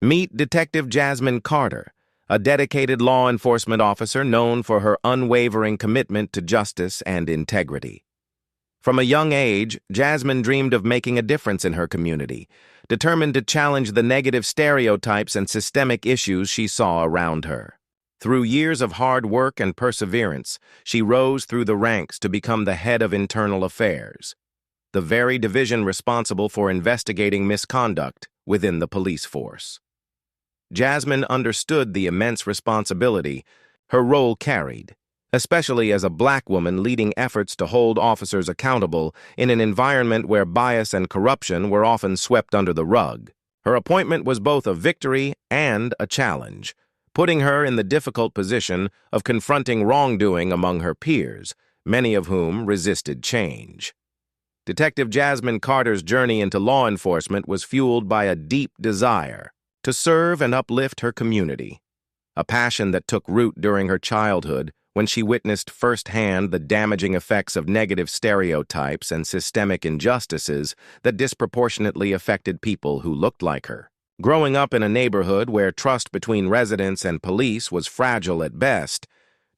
Meet Detective Jasmine Carter, a dedicated law enforcement officer known for her unwavering commitment to justice and integrity. From a young age, Jasmine dreamed of making a difference in her community, determined to challenge the negative stereotypes and systemic issues she saw around her. Through years of hard work and perseverance, she rose through the ranks to become the head of internal affairs, the very division responsible for investigating misconduct within the police force. Jasmine understood the immense responsibility her role carried, especially as a Black woman leading efforts to hold officers accountable in an environment where bias and corruption were often swept under the rug. Her appointment was both a victory and a challenge, putting her in the difficult position of confronting wrongdoing among her peers, many of whom resisted change. Detective Jasmine Carter's journey into law enforcement was fueled by a deep desire to serve and uplift her community, a passion that took root during her childhood when she witnessed firsthand the damaging effects of negative stereotypes and systemic injustices that disproportionately affected people who looked like her. Growing up in a neighborhood where trust between residents and police was fragile at best,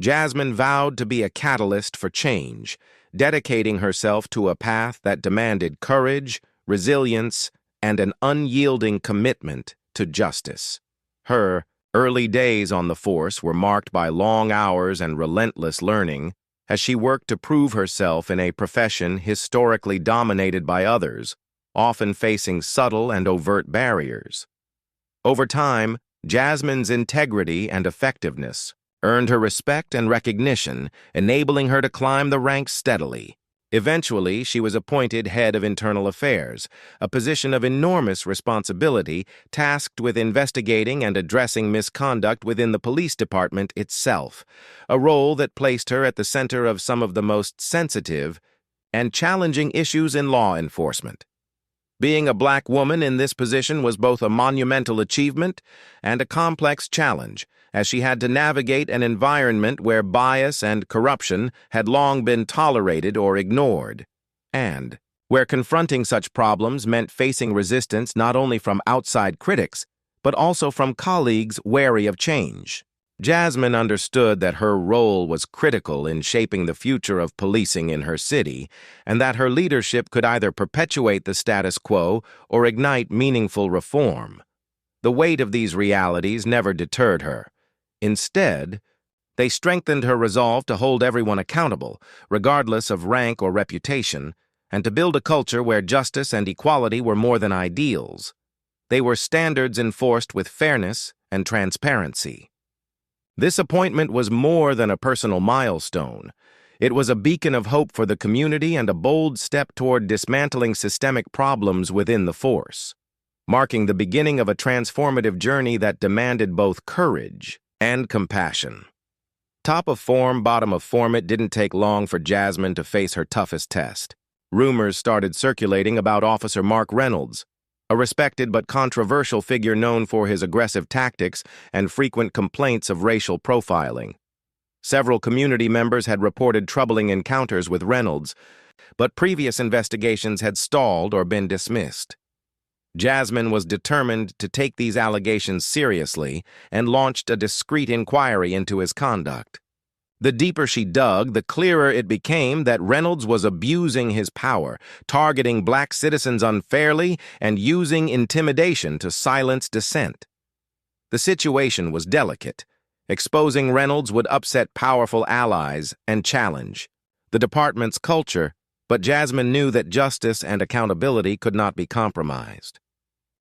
Jasmine vowed to be a catalyst for change, dedicating herself to a path that demanded courage, resilience, and an unyielding commitment to justice. Her early days on the force were marked by long hours and relentless learning as she worked to prove herself in a profession historically dominated by others, often facing subtle and overt barriers. Over time, Jasmine's integrity and effectiveness earned her respect and recognition, enabling her to climb the ranks steadily. Eventually, she was appointed head of internal affairs, a position of enormous responsibility tasked with investigating and addressing misconduct within the police department itself, a role that placed her at the center of some of the most sensitive and challenging issues in law enforcement. Being a Black woman in this position was both a monumental achievement and a complex challenge, as she had to navigate an environment where bias and corruption had long been tolerated or ignored, and where confronting such problems meant facing resistance not only from outside critics, but also from colleagues wary of change. Jasmine understood that her role was critical in shaping the future of policing in her city, and that her leadership could either perpetuate the status quo or ignite meaningful reform. The weight of these realities never deterred her. Instead, they strengthened her resolve to hold everyone accountable, regardless of rank or reputation, and to build a culture where justice and equality were more than ideals. They were standards enforced with fairness and transparency. This appointment was more than a personal milestone. It was a beacon of hope for the community and a bold step toward dismantling systemic problems within the force, marking the beginning of a transformative journey that demanded both courage and compassion. Top of form, bottom of form, it didn't take long for Jasmine to face her toughest test. Rumors started circulating about Officer Mark Reynolds, a respected but controversial figure known for his aggressive tactics and frequent complaints of racial profiling. Several community members had reported troubling encounters with Reynolds, but previous investigations had stalled or been dismissed. Jasmine was determined to take these allegations seriously and launched a discreet inquiry into his conduct. The deeper she dug, the clearer it became that Reynolds was abusing his power, targeting Black citizens unfairly, and using intimidation to silence dissent. The situation was delicate. Exposing Reynolds would upset powerful allies and challenge the department's culture, but Jasmine knew that justice and accountability could not be compromised.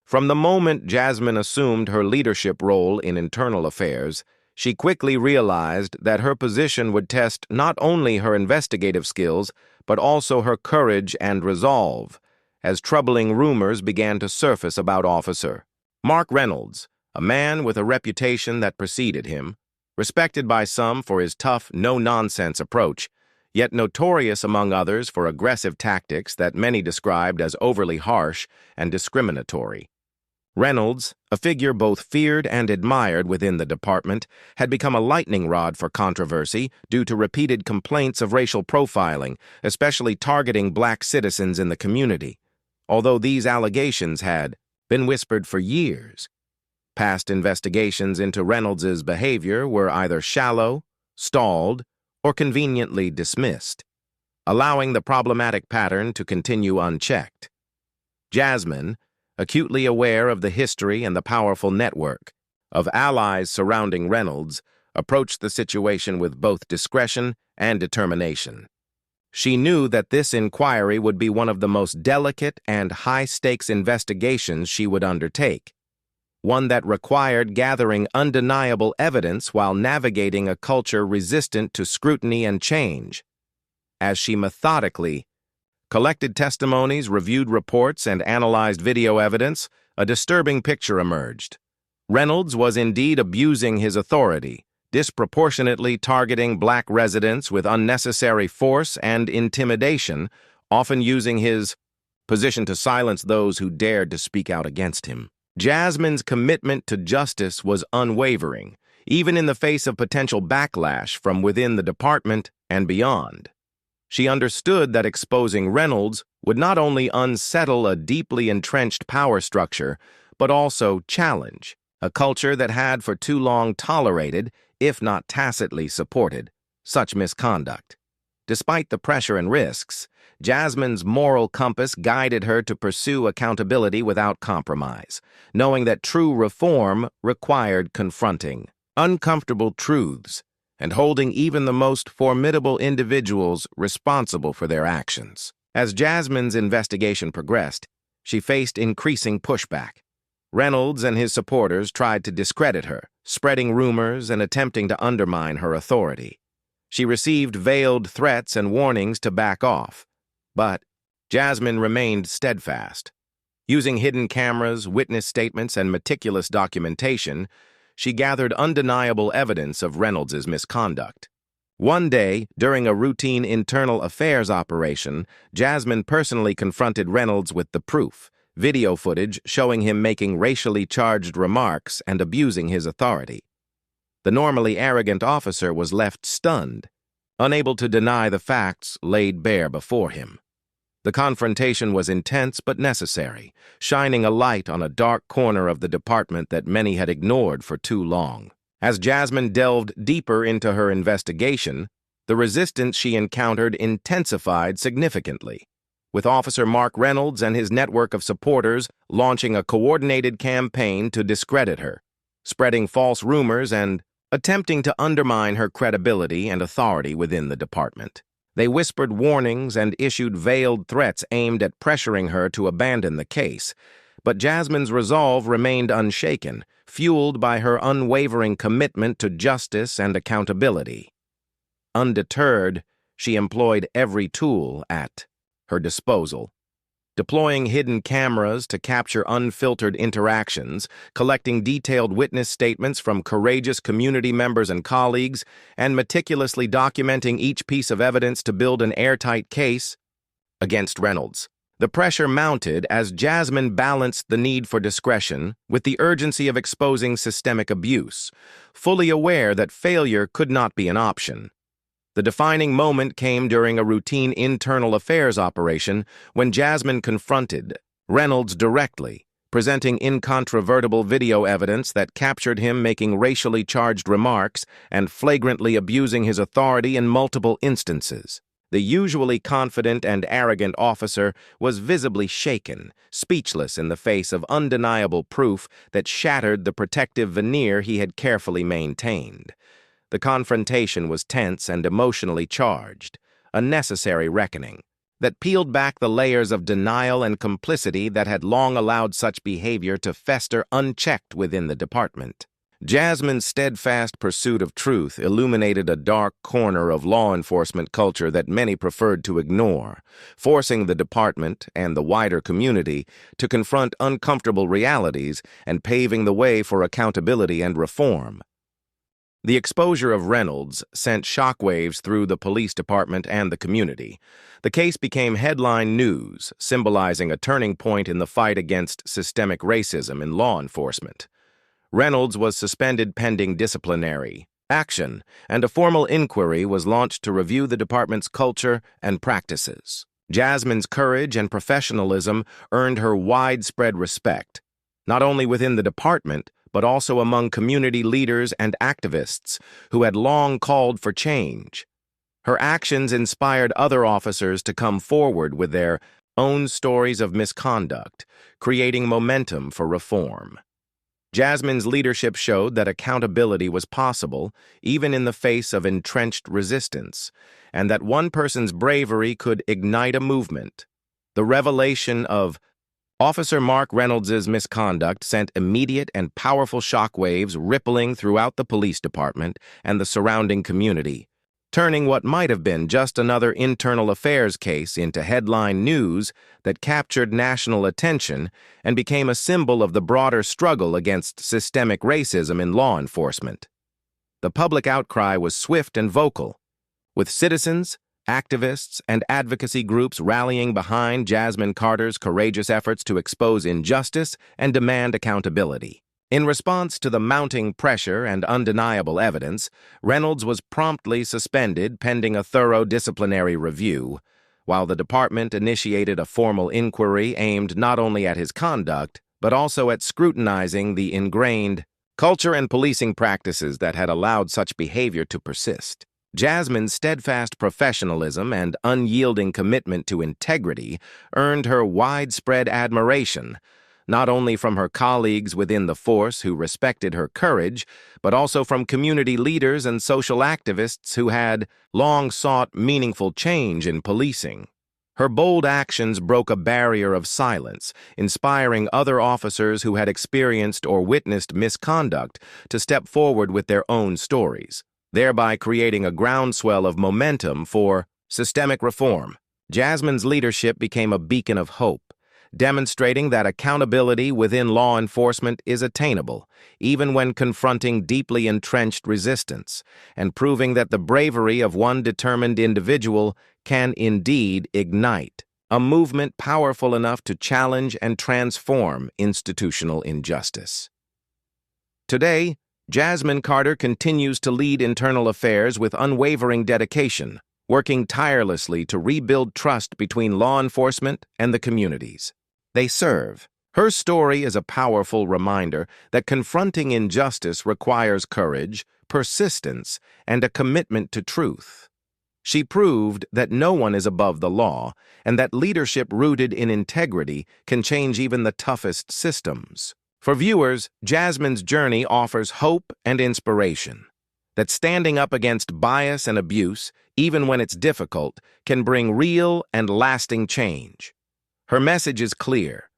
From the moment Jasmine assumed her leadership role in internal affairs, she quickly realized that her position would test not only her investigative skills, but also her courage and resolve, as troubling rumors began to surface about Officer Mark Reynolds, a man with a reputation that preceded him, respected by some for his tough, no-nonsense approach, yet notorious among others for aggressive tactics that many described as overly harsh and discriminatory. Reynolds, a figure both feared and admired within the department, had become a lightning rod for controversy due to repeated complaints of racial profiling, especially targeting Black citizens in the community. Although these allegations had been whispered for years, Past investigations into Reynolds's behavior were either shallow, stalled, or conveniently dismissed, allowing the problematic pattern to continue unchecked. Jasmine, acutely aware of the history and the powerful network of allies surrounding Reynolds, approached the situation with both discretion and determination. She knew that this inquiry would be one of the most delicate and high-stakes investigations she would undertake, one that required gathering undeniable evidence while navigating a culture resistant to scrutiny and change. As she methodically collected testimonies, reviewed reports, and analyzed video evidence, a disturbing picture emerged. Reynolds was indeed abusing his authority, disproportionately targeting black residents with unnecessary force and intimidation, often using his position to silence those who dared to speak out against him. Jasmine's commitment to justice was unwavering, even in the face of potential backlash from within the department and beyond. She understood that exposing Reynolds would not only unsettle a deeply entrenched power structure, but also challenge a culture that had for too long tolerated, if not tacitly supported, such misconduct. Despite the pressure and risks, Jasmine's moral compass guided her to pursue accountability without compromise, knowing that true reform required confronting uncomfortable truths and holding even the most formidable individuals responsible for their actions. As Jasmine's investigation progressed, she faced increasing pushback. Reynolds and his supporters tried to discredit her, spreading rumors and attempting to undermine her authority. She received veiled threats and warnings to back off, but Jasmine remained steadfast. Using hidden cameras, witness statements, and meticulous documentation, she gathered undeniable evidence of Reynolds's misconduct. One day, during a routine internal affairs operation, Jasmine personally confronted Reynolds with the proof, video footage showing him making racially charged remarks and abusing his authority. The normally arrogant officer was left stunned, unable to deny the facts laid bare before him. The confrontation was intense but necessary, shining a light on a dark corner of the department that many had ignored for too long. As Jasmine delved deeper into her investigation, the resistance she encountered intensified significantly, with Officer Mark Reynolds and his network of supporters launching a coordinated campaign to discredit her, spreading false rumors and attempting to undermine her credibility and authority within the department. They whispered warnings and issued veiled threats aimed at pressuring her to abandon the case, but Jasmine's resolve remained unshaken, fueled by her unwavering commitment to justice and accountability. Undeterred, she employed every tool at her disposal, deploying hidden cameras to capture unfiltered interactions, collecting detailed witness statements from courageous community members and colleagues, and meticulously documenting each piece of evidence to build an airtight case against Reynolds. The pressure mounted as Jasmine balanced the need for discretion with the urgency of exposing systemic abuse, fully aware that failure could not be an option. The defining moment came during a routine internal affairs operation when Jasmine confronted Reynolds directly, presenting incontrovertible video evidence that captured him making racially charged remarks and flagrantly abusing his authority in multiple instances. The usually confident and arrogant officer was visibly shaken, speechless in the face of undeniable proof that shattered the protective veneer he had carefully maintained. The confrontation was tense and emotionally charged, a necessary reckoning that peeled back the layers of denial and complicity that had long allowed such behavior to fester unchecked within the department. Jasmine's steadfast pursuit of truth illuminated a dark corner of law enforcement culture that many preferred to ignore, forcing the department and the wider community to confront uncomfortable realities and paving the way for accountability and reform. The exposure of Reynolds sent shockwaves through the police department and the community. The case became headline news, symbolizing a turning point in the fight against systemic racism in law enforcement. Reynolds was suspended pending disciplinary action, and a formal inquiry was launched to review the department's culture and practices. Jasmine's courage and professionalism earned her widespread respect, not only within the department, but also among community leaders and activists who had long called for change. Her actions inspired other officers to come forward with their own stories of misconduct, creating momentum for reform. Jasmine's leadership showed that accountability was possible, even in the face of entrenched resistance, and that one person's bravery could ignite a movement. The revelation of Officer Mark Reynolds's misconduct sent immediate and powerful shockwaves rippling throughout the police department and the surrounding community, turning what might have been just another internal affairs case into headline news that captured national attention and became a symbol of the broader struggle against systemic racism in law enforcement. The public outcry was swift and vocal, with citizens, activists, and advocacy groups rallying behind Jasmine Carter's courageous efforts to expose injustice and demand accountability. In response to the mounting pressure and undeniable evidence, Reynolds was promptly suspended pending a thorough disciplinary review, while the department initiated a formal inquiry aimed not only at his conduct, but also at scrutinizing the ingrained culture and policing practices that had allowed such behavior to persist. Jasmine's steadfast professionalism and unyielding commitment to integrity earned her widespread admiration, not only from her colleagues within the force who respected her courage, but also from community leaders and social activists who had long sought meaningful change in policing. Her bold actions broke a barrier of silence, inspiring other officers who had experienced or witnessed misconduct to step forward with their own stories, thereby creating a groundswell of momentum for systemic reform. Jasmine's leadership became a beacon of hope, demonstrating that accountability within law enforcement is attainable, even when confronting deeply entrenched resistance, and proving that the bravery of one determined individual can indeed ignite a movement powerful enough to challenge and transform institutional injustice. Today, Jasmine Carter continues to lead internal affairs with unwavering dedication, working tirelessly to rebuild trust between law enforcement and the communities they serve. Her story is a powerful reminder that confronting injustice requires courage, persistence, and a commitment to truth. She proved that no one is above the law, and that leadership rooted in integrity can change even the toughest systems. For viewers, Jasmine's journey offers hope and inspiration, that standing up against bias and abuse, even when it's difficult, can bring real and lasting change. Her message is clear.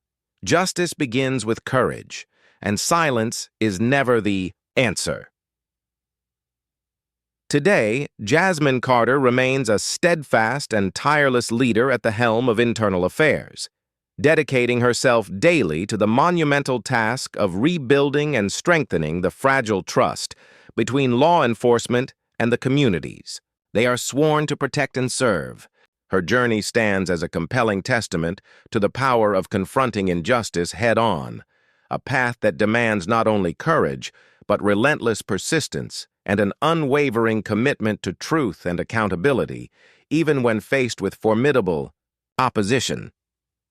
Justice begins with courage, and silence is never the answer. Today, Jasmine Carter remains a steadfast and tireless leader at the helm of internal affairs, dedicating herself daily to the monumental task of rebuilding and strengthening the fragile trust between law enforcement and the communities they are sworn to protect and serve. Her journey stands as a compelling testament to the power of confronting injustice head-on, a path that demands not only courage, but relentless persistence and an unwavering commitment to truth and accountability, even when faced with formidable opposition.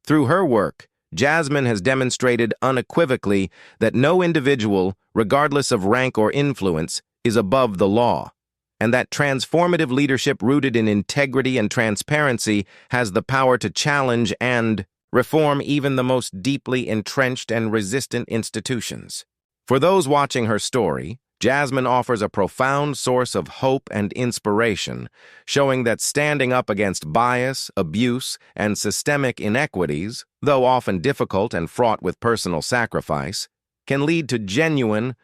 Through her work, Jasmine has demonstrated unequivocally that no individual, regardless of rank or influence, is above the law, and that transformative leadership rooted in integrity and transparency has the power to challenge and reform even the most deeply entrenched and resistant institutions. For those watching her story, Jasmine offers a profound source of hope and inspiration, showing that standing up against bias, abuse, and systemic inequities, though often difficult and fraught with personal sacrifice, can lead to genuine,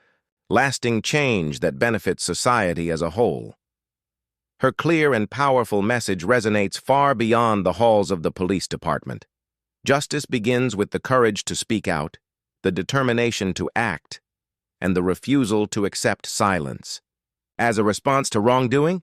lasting change that benefits society as a whole. Her clear and powerful message resonates far beyond the halls of the police department. Justice begins with the courage to speak out, the determination to act, and the refusal to accept silence. As a response to wrongdoing,